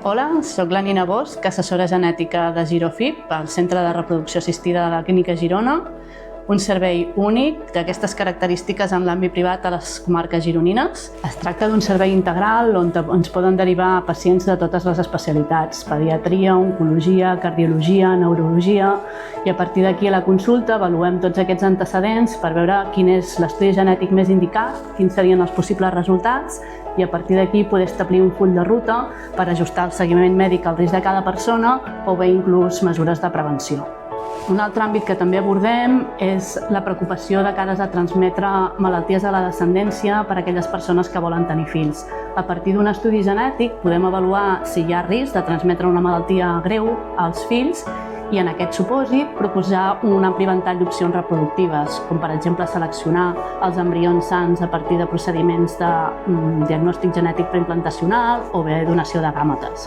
Hola, soc la Nina Bosch, assessora genètica de Girofip, al Centre de Reproducció Assistida de la Clínica Girona, un servei únic d'aquestes característiques en l'àmbit privat a les comarques gironines. Es tracta d'un servei integral on ens poden derivar pacients de totes les especialitats, pediatria, oncologia, cardiologia, neurologia, i a partir d'aquí a la consulta avaluem tots aquests antecedents per veure quin és l'estudi genètic més indicat, quins serien els possibles resultats, i a partir d'aquí poder establir un full de ruta per ajustar el seguiment mèdic al risc de cada persona o bé inclús mesures de prevenció. Un altre àmbit que també abordem és la preocupació de cares a transmetre malalties a la descendència per a aquelles persones que volen tenir fills. A partir d'un estudi genètic podem avaluar si hi ha risc de transmetre una malaltia greu als fills i en aquest supòsit proposar un ampli ventall d'opcions reproductives, com per exemple seleccionar els embrions sans a partir de procediments de diagnòstic genètic preimplantacional o bé donació de gàmetes.